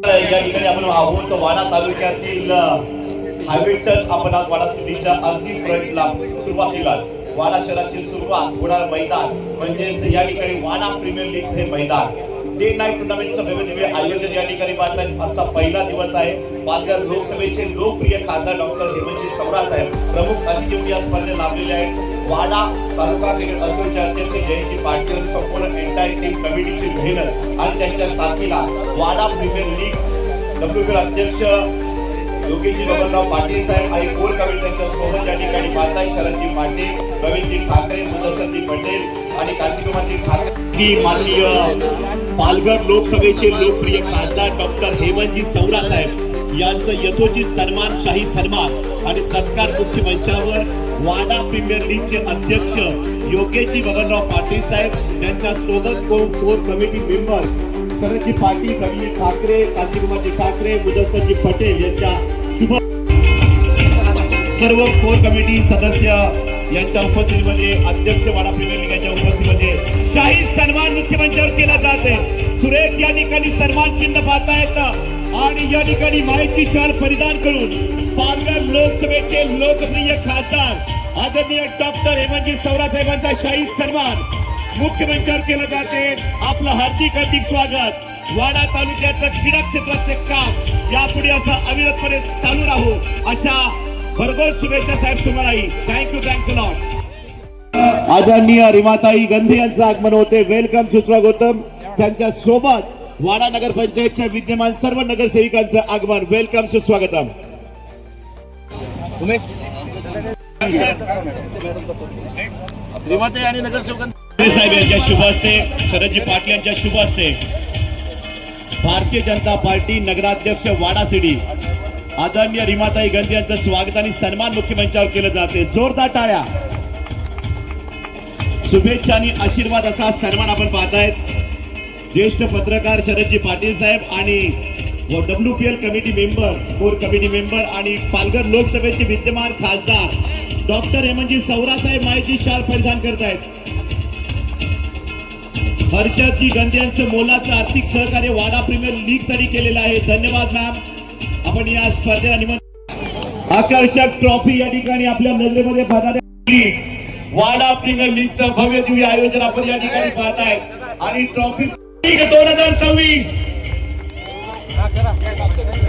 या ठिकाणी आपण आहोत वाडा तालुक्यातील हायवेटच आपण आज वाडा सिटीच्या अगदी फ्रंटला सुरुवातीलाच वाडा शहराची सुरुवात होणार मैदान म्हणजेच या ठिकाणी वाडा प्रीमियर लीग हे मैदान डे नाईट टुर्नामेंटचं भव्य आयोजन या ठिकाणी पाहतात. आजचा पहिला दिवस आहे. पालघर लोकसभेचे लोकप्रिय खासदार डॉक्टर हेमंतजी सवरा साहेब प्रमुख अतिथी या स्पर्धेत लाभलेले आहेत. वाडा तालुका क्रिकेट असोसिएशनचे अध्यक्ष जयंती पाटील संपूर्ण एंटायर टीम कमिटीची मेहनत आणि त्यांच्या साथीला वाडा प्रीमियर लीग डब्ल्यूपीएल अध्यक्ष योगीजी बबनराव पाटील साहेब आणि कोर कमिटीच्या सोबत या ठिकाणी पाहताय. शरदजी पाटील, प्रवीणजी ठाकरे, मुदस्सरजी पटेल आणि कांतिकुमारजी ठाकरे. माननीय पालघर लोकसभेचे लोकप्रिय खासदार डॉक्टर हेमंतजी सवरा साहेब यांचं यथोचित सन्मान, शाही सन्मान आणि सत्कार मुख्य मंचावर वाडा प्रीमियर लीगचे अध्यक्ष योगेशजी बबनराव पाटील साहेब त्यांच्या सोबत core committee member शरदजी Patil, Pravinji Thackeray, कांतिकुमारजी Thackeray, मुदस्सरजी Patel यांच्या शुभ सर्व कोर कमिटी सदस्य यांच्या उपस्थितीमध्ये अध्यक्ष वाडा प्रीमियर लीग यांच्या उपस्थितीमध्ये शाही सन्मान मुख्यमंत्र्यावर केला जाते. सुरेख या ठिकाणी सन्मान चिन्ह पाहतायत आणि या ठिकाणी माहिती शाल परिधान करून पालघर लोकसभेचे लोकप्रिय खासदार आदरणीय डॉक्टर हेमंतजी सवरा साहेबांचा शाही सन्मान मुख्यमंत्र्यावर केलं जाते. आपलं हार्दिक स्वागत. वाडा तालुक्याचं क्रीडा क्षेत्राचे काम यापुढे असं अविरतपणे चालू राहू अशा भरघोस शुभेच्छा साहेब तुम्हालाही. Thank you lot. आदरणीय रिमाताई गंधी यांचं आगमन होते. वेलकम सुस्वागतम. त्यांच्या सोबत वाडा नगर पंचायतच्या विद्यमान सर्व नगरसेविकांचं आगमन. वेलकम सुस्वागतम. रिमाताई आणि नगरसेवकांचे साहेब यांच्या शुभ हस्ते, शरदजी पाटील यांच्या शुभ हस्ते भारतीय जनता पार्टी नगराध्यक्ष वाडा सिटी आदरणीय रिमाताई गंधी यांचं स्वागत आणि सन्मान मुख्यमंचावर केलं जाते. जोरदार टाळ्या. शुभेच्छा आणि आशीर्वाद असा सन्मान आपण पाहतायत. ज्येष्ठ पत्रकार शरदजी पाटील साहेब आणि WPL committee member, core committee member आणि पालघर लोकसभेचे विद्यमान खासदार डॉक्टर हेमंतजी सवरा साहेब माहिती शाल परिधान करतायत. हर्षदजी गंधी यांचं मोलाचं आर्थिक सहकार्य वाडा प्रीमियर लीग साठी केलेलं आहे. धन्यवाद मॅम. आपण या स्पर्धेला निमंत्रण. आकर्षक ट्रॉफी या ठिकाणी आपल्या नजरेमध्ये भरणाऱ्या वाडा प्रीमियर लीगचं भव्य दिव्य आयोजन आपण या ठिकाणी पाहताय आणि ट्रॉफी 2026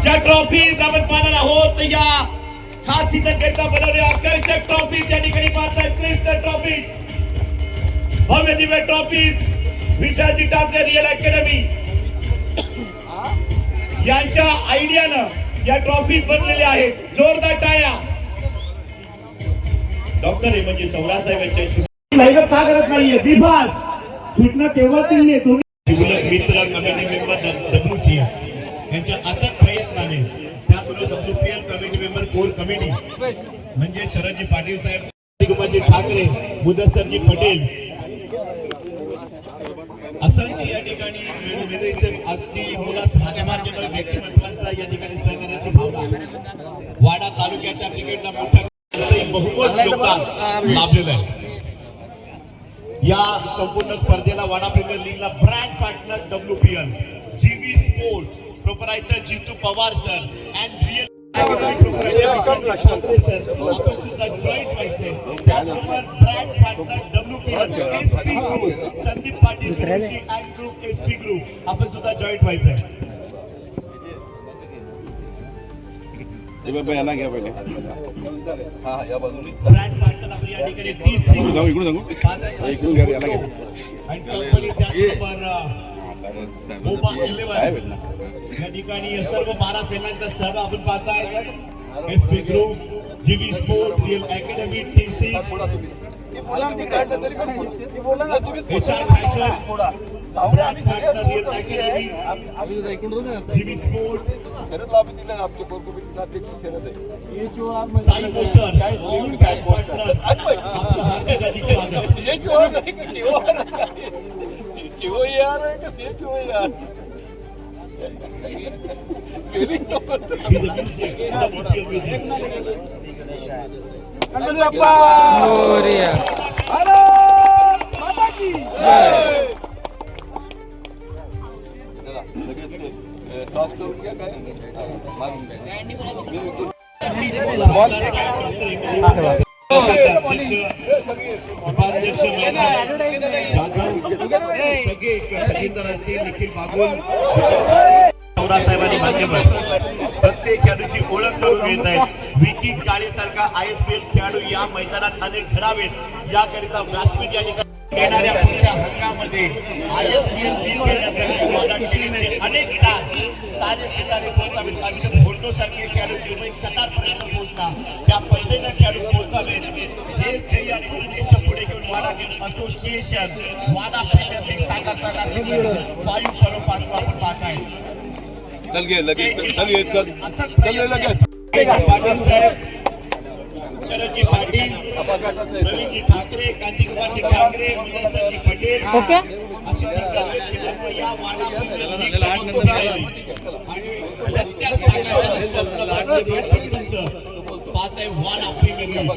ज्या ट्रॉफीज आपण पाहणार आहोत या खास सीझन करता बनवलेल्या आकर्षक ट्रॉफीज या ठिकाणी पाहताय. क्रिस्टल ट्रॉफीज, भव्य Divya trophies विशालजी Thackeray real academy यांच्या आयडियानं या ट्रॉफी बनलेल्या आहेत. जोरदार टाळ्या. डॉक्टर हेमंतजी सवरा साहेब यांच्या लाईव्ह का करत नाहीये दिभास सूचना तेव्हा दिली. मित्र कमिटी मेंबर डब्ल्यूसी यांच्या अथक प्रयत्नाने त्याचबरोबर WPL committee member core committee म्हणजे शरदजी पाटील साहेब, कांतिकुमारजी ठाकरे, मुदस्सरजी पटेल असंख्य या ठिकाणी अगदी मुलाचा हानेमार्ग व्यक्तिमत्वांचा या ठिकाणी सहकार्याची भावना वाडा तालुक्याच्या क्रिकेटला मोठ्या बहुमत योगदान लाभलेलं आहे. या संपूर्ण स्पर्धेला वाडा प्रीमियर लीगला ब्रँड पार्टनर डब्ल्यूपीएल, जीवी sport, proprietor Jitu Pawar sir and real Sandeep Patil group SP group आपण सुद्धा जॉईंट व्हायचंय. याला घ्या पहिले. हा या बाजूने ब्रँड पार्टनर आपली या ठिकाणी 30 इकडून घ्या याला घ्या. आणि कंपनी त्याचबरोबर या ठिकाणी सर्व 12 सेनांचा सहभाग आपण पाहताय. SP group, GV sport, real academy, TC, HR fashion, brand partner real academy, GV sport, Sai motors, brand partner आपलं हार्दिक स्वागत. टॉस करून उपाध्यक्ष निखिल बागुल साहेबांनी माध्यमात प्रत्येक खेळाडूची ओळख करून घेत आहेत. विकी काळेसारखा ISPL खेळाडू या मैदानात अनेक घडावेत याकरिता व्यासपीठ या ठिकाणी येणाऱ्या पुढच्या हंगामध्ये ISPL लीग खेळण्यासाठी अनेक तारे सितारे पोहोचावेत. अक्षर बोलतो सारखे खेळाडू मुंबई कतारपर्यंत पोहोचला त्या पद्धतीने खेळाडू पोहोचावेत हे ध्येय आणि उद्दिष्ट पुढे घेऊन वाडा क्रिकेट असोसिएशन वाडा प्रीमियर लीग साकारताना वायू पर्वापासून आपण पाहत आहे. चल गे लगेच चल ये चल लगेच शरदजी पाटील, रवीजी ठाकरे, कांतिकुमारजी ठाकरे, मुदस्सरजी पटेल ओके अशी या वाडा प्रीमियर लीग आणि सत्या पाहत आहे वाडा प्रीमियर लीग.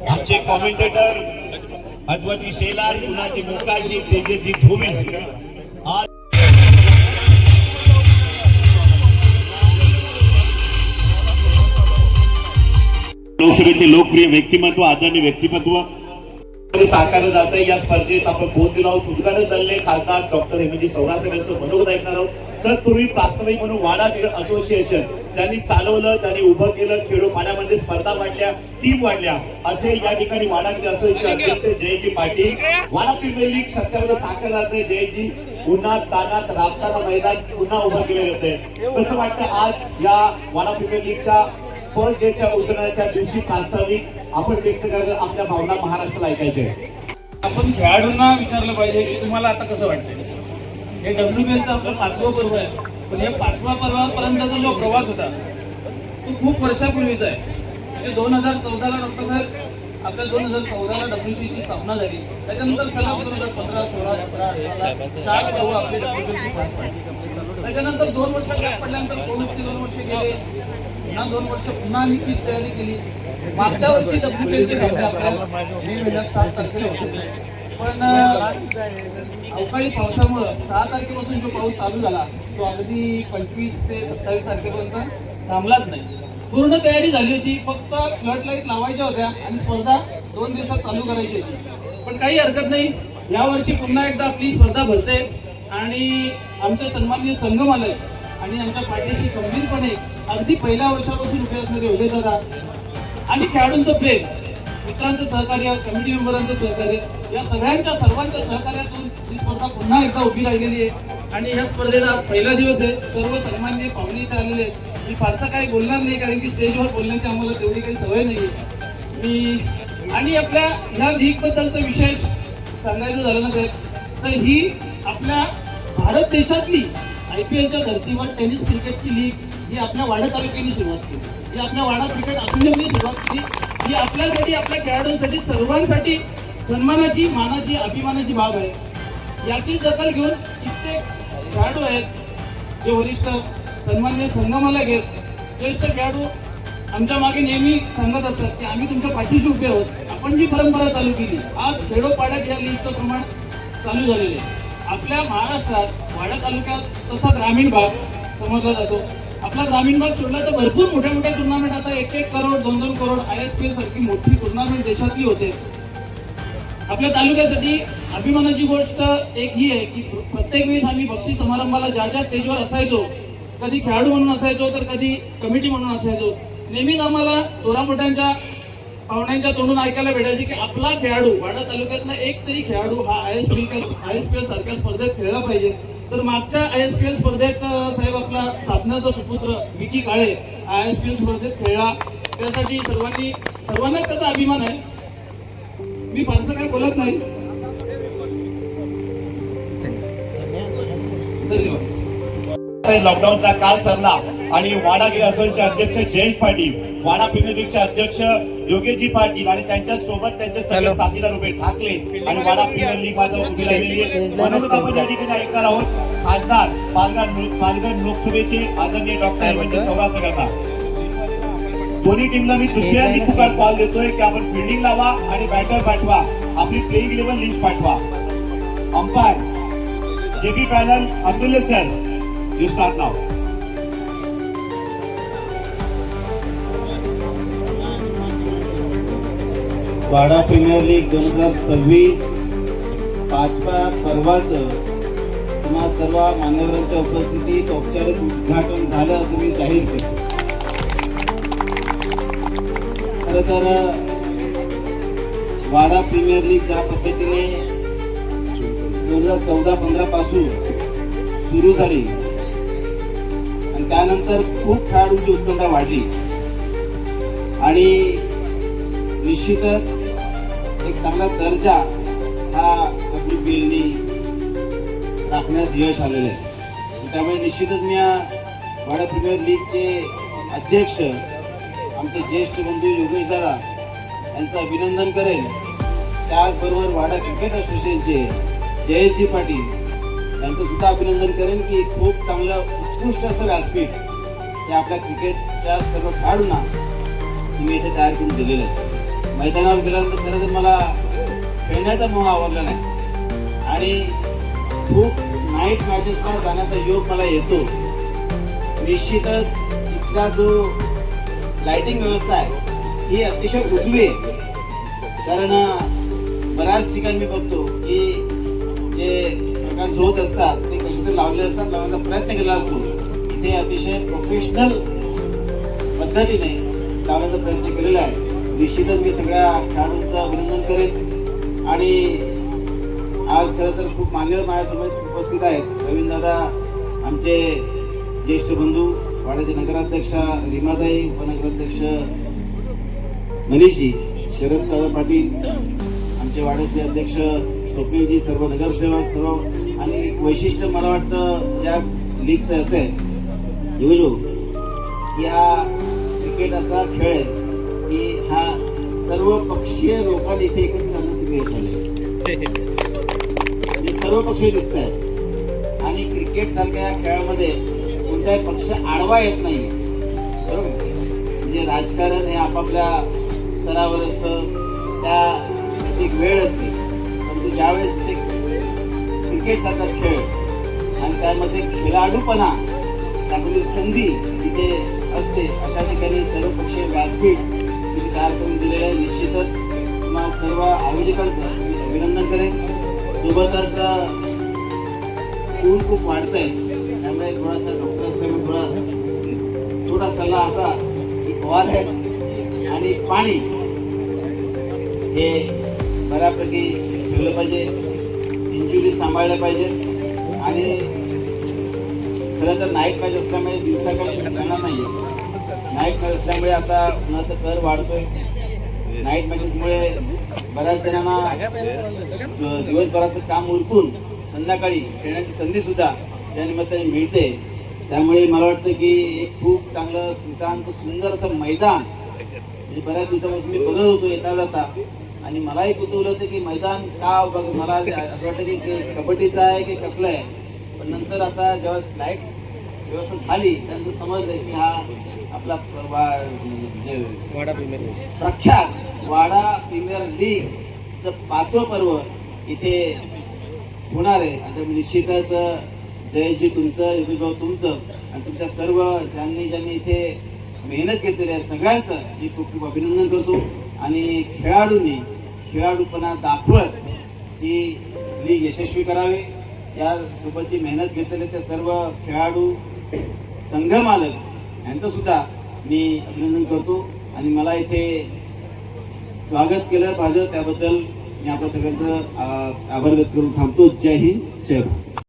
आमचे कॉमेंटेटर अद्वैती शेलार, पुनाजी मुकाशी, तेजजी धोबी आज लोकसभेचे लोकप्रिय व्यक्तिमत्व, आदरणीय व्यक्तिमत्व साकारलं जात आहे. या स्पर्धेत आपण पोहोचलो आहोत. उद्घाटन झालेले खासदार डॉक्टर हेमंतजी सौरासे यांचं मनोगत ऐकणार आहोत. तत्पूर्वी प्रास्ताविक म्हणून वाडा क्रिकेट असोसिएशन त्यांनी चालवलं, त्यांनी उभं केलं, खेळोपाड्यामध्ये स्पर्धा वाढल्या, टीम वाढल्या असे या ठिकाणी वाडा क्रिकेट असोसिएशन अध्यक्ष जयजी पाटील. वाडा प्रीमियर लीग सत्यामध्ये साकारलं जाते. जयजी उन्हात तानात राबताना मैदान पुन्हा उभं केलं जाते. कसं वाटतं आज या वाडा प्रीमियर लीगच्या फर्स्ट डेच्या उद्घाटनाच्या दिवशी प्रास्ताविक आपण व्यक्त करत आपल्या भावना महाराष्ट्राला ऐकायचे. आपण खेळाडूंना विचारलं पाहिजे की तुम्हाला आता कसं वाटतंय. हे WPLचं आपलं 5वं पर्व आहे, पण या 5व्या पर्वापर्यंतचा जो प्रवास होता तो खूप वर्षापूर्वीचा आहे. म्हणजे 2014ला डॉक्टर साहेब आपल्या 2014ला WPLची स्थापना झाली. त्याच्यानंतर सलग 2015, 16, 17, 18 4 पर्व आपले WPLची पार पडली. त्याच्यानंतर 2 वर्ष गॅप पडल्यानंतर कोविडचे 2 वर्ष गेले. पुन्हा 2 वर्ष पुन्हा आम्ही तीच तयारी केली. मागच्या वर्षी WPLची स्पर्धा आपल्याला मे महिन्यात 7 तारखेला होती. पण अवकाळी पावसामुळं 6 तारखेपासून जो पाऊस चालू झाला तो अगदी 25 ते 27 तारखेपर्यंत थांबलाच नाही. पूर्ण तयारी झाली होती, फक्त फ्लड लाईट लावायच्या होत्या आणि स्पर्धा 2 दिवसात चालू करायची होती. पण काही हरकत नाही, यावर्षी पुन्हा एकदा आपली स्पर्धा भरते आणि आमचे सन्माननीय संघमालक आणि आमच्या पाठीशी गंभीरपणे अगदी पहिल्या वर्षापासून उभे असणारे उभे दादा आणि खेळाडूंचं प्रेम, मित्रांचं सहकार्य, कमिटी मेंबरांचं सहकार्य, या सर्वांच्या सहकार्यातून ही स्पर्धा पुन्हा एकदा उभी राहिलेली आहे. आणि या स्पर्धेचा पहिला दिवस आहे. सर्व सन्माननीय पाहुणे इथे आलेले आहेत. मी फारसं काही बोलणार नाही, कारण की स्टेजवर बोलण्याची आम्हाला तेवढी काही सवय नाही आहे. मी आणि आपल्या ह्या लीगबद्दलचा विशेष सांगायचं झालं ना साहेब, तर ही आपल्या भारत देशातली IPLच्या धर्तीवर टेनिस क्रिकेटची लीग ही आपल्या वाडा तालुक्याने सुरुवात केली. ही आपल्या वाडा क्रिकेट असोसिएशनने सुरुवात केली. ही आपल्यासाठी, आपल्या खेळाडूंसाठी, सर्वांसाठी सन्मानाची, मानाची, अभिमानाची बाब आहे. याची दखल घेऊन कित्येक खेळाडू आहेत, जे वरिष्ठ सन्मान्य संघमालक आहेत, ज्येष्ठ खेळाडू आमच्या मागे नेहमी सांगत असतात की आम्ही तुमच्या पाठीशी उभे आहोत. आपण जी परंपरा चालू केली, आज खेडोपाड्यात या लीगचं प्रमाण चालू झालेलं आहे. आपल्या महाराष्ट्रात वाडा तालुक्यात तसा ग्रामीण भाग समजला जातो. आपला ग्रामीण भाग सोडला तर भरपूर मोठ्या मोठ्या टुर्नामेंट, आता 1-1 करोड 2-2 करोड ISPL सारखी मोठी टुर्नामेंट देशातली होते. आपल्या तालुक्यासाठी अभिमानाची गोष्ट एक ही आहे की प्रत्येक वेळेस आम्ही बक्षीस समारंभाला ज्या ज्या स्टेजवर असायचो, कधी खेळाडू म्हणून असायचो तर कधी कमिटी म्हणून असायचो, नेहमीच आम्हाला थोरामोठ्यांच्या पाहुण्यांच्या तोंडून ऐकायला भेटायचे की आपला खेळाडू, वाडा तालुक्यातला एक तरी खेळाडू हा ISPL सारख्या स्पर्धेत खेळला पाहिजे. तर मागच्या ISPL स्पर्धेत साहेब आपला साधनाचा सुपुत्र विकी काळे ISPL स्पर्धेत खेळला. त्यासाठी सर्वांनाच त्याचा अभिमान आहे. मी फारसं काही बोलत नाही. धन्यवाद. लॉकडाऊनचा काळ सरला आणि वाडा क्रिकेट असोसिएशनचे अध्यक्ष जयेश पाटील, वाडा प्रीमियर लीगचे अध्यक्ष योगेशजी पाटील आणि त्यांच्या सोबत त्यांचे सगळे साथीदार उभे ठाकले आणि वाडा प्रीमियर लीग माझं उभी राहिलेली आहे. मनोगत आपण या ठिकाणी ऐकणार आहोत. खासदार पालघर लोकसभेचे आदरणीय डॉक्टर हेमंतजी सौरासे यांना दोन्ही टीमला मी दुसऱ्यांदी पुकार कॉल देतोय की आपण फिल्डिंग लावा आणि बॅटर पाठवा, आपली प्लेइंग लेवल लिस्ट पाठवा. अंपायर जेपी पॅनल अब्दुल्ले सर, यू स्टार्ट नाव. वाडा प्रीमियर लीग 2026 पाचव्या पर्वाचं तुम्हा सर्व मान्यवरांच्या उपस्थितीत औपचारिक उद्घाटन झालं असं मी जाहीर केलं. खरं तर वाडा प्रीमियर लीग ज्या पद्धतीने 2014-15 पासून सुरू झाली आणि त्यानंतर खूप खेळाडूंची उत्कंठा वाढली आणि निश्चितच एक चांगला दर्जा हा WPL राखण्यात यश आलेलं आहे. त्यामुळे निश्चितच मी या वाडा प्रीमियर लीगचे अध्यक्ष आमचे ज्येष्ठ बंधू योगेश दादा यांचं अभिनंदन करेन. त्याचबरोबर वाडा क्रिकेट असोसिएशनचे जयेशजी पाटील यांचं सुद्धा अभिनंदन करेन की खूप चांगलं उत्कृष्ट असं व्यासपीठ हे आपल्या क्रिकेटच्या सर्व खेळाडूंना तुम्ही इथे तयार करून दिलेलं आहे. मैदानावर गेल्यानंतर खरं तर मला खेळण्याचा मोह आवडला नाही आणि खूप नाईट मॅचेसला जाण्याचा योग मला येतो. निश्चितच इथला जो लाईटिंग व्यवस्था आहे ही अतिशय उजवी आहे. कारण बऱ्याच ठिकाणी मी बघतो की जे प्रकाश होत असतात ते कसे तरी लावले असतात, लावण्याचा प्रयत्न केला असतो. इथे अतिशय प्रोफेशनल पद्धतीने लावण्याचा प्रयत्न केलेला आहे. निश्चितच मी सगळ्या खेळाडूंचं अभिनंदन करेन आणि आज खरं तर खूप मान्यवर माझ्यासमोर उपस्थित आहेत. रवींद्रदादा आमचे ज्येष्ठ बंधू, वाड्याचे नगराध्यक्षा रीमाताई, उपनगराध्यक्ष मनीषजी, शरद दादा पाटील, आमचे वाड्याचे अध्यक्ष स्वप्नीलजी, सर्व नगरसेवक सर्व. आणि एक वैशिष्ट्य मला वाटतं या लीगचं असं आहे योजो या क्रिकेट असा खेळ आहे की हा सर्व पक्षीय लोकांना इथे एकत्र जाण्याचं यश आले. सर्व पक्षीय दिसत आहेत आणि क्रिकेट सारख्या खेळामध्ये कोणताही पक्ष आडवा येत नाही, बरोबर. म्हणजे राजकारण हे आपापल्या स्तरावर असतं, त्याची एक वेळ असते. परंतु ज्यावेळेस ते क्रिकेट सारखा खेळ आणि त्यामध्ये खेळाडूपणा दाखवली संधी तिथे असते, अशा ठिकाणी सर्वपक्षीय व्यासपीठ तुम्ही तयार करून दिलेलं आहे. निश्चितच तुम्हाला सर्व आयोजकांचं मी अभिनंदन करेन. सोबतच ऊन खूप वाढत आहे, त्यामुळे थोडासा डॉक्टर असल्यामुळे थोडा सल्ला असा की ORS आणि पाणी हे बऱ्यापैकी ठेवलं पाहिजे, इंजुरी सांभाळल्या पाहिजे. आणि खरं तर नाईट मॅच असल्यामुळे दिवसाकाळी खेळणार नाही. नाईट मॅच असल्यामुळे आता उन्हाचा कर वाढतोय. नाईट मॅचेसमुळे बऱ्याच जणांना दिवसभराचं काम उरकून संध्याकाळी खेळण्याची संधी सुद्धा त्या निमित्ताने मिळते. त्यामुळे मला वाटतं की एक खूप चांगलं नितांत सुंदर असं मैदान म्हणजे बऱ्याच दिवसापासून मी बघत होतो येता जाता आणि मलाही कुतूहल होतं की मैदान का बघ, मला असं वाटतं की कबड्डीचं आहे की कसलं आहे. पण नंतर आता जेव्हा स्लाईड व्यवस्था झाली त्यानंतर समजलं की हा आपला प्रख्यात वाडा प्रीमियर लीगचं 5वं पर्व इथे होणार आहे. आता निश्चितच जयेशजी तुमचं, योगेशभाऊ तुमचं आणि तुमच्या सर्व ज्यांनी इथे मेहनत घेतलेली आहे सगळ्यांचं मी खूप खूप अभिनंदन करतो. आणि खेळाडूंनी खेळाडूपणा दाखवत ही लीग यशस्वी करावी यासोबतची मेहनत घेतलेले त्या सर्व खेळाडू, संघ मालक यांचं सुद्धा मी अभिनंदन करतो. आणि मला इथे स्वागत केलं पाहिजे त्याबद्दल मी आपल्या सगळ्यांचं आभार व्यक्त करून थांबतो. जय हिंद, जय भारत.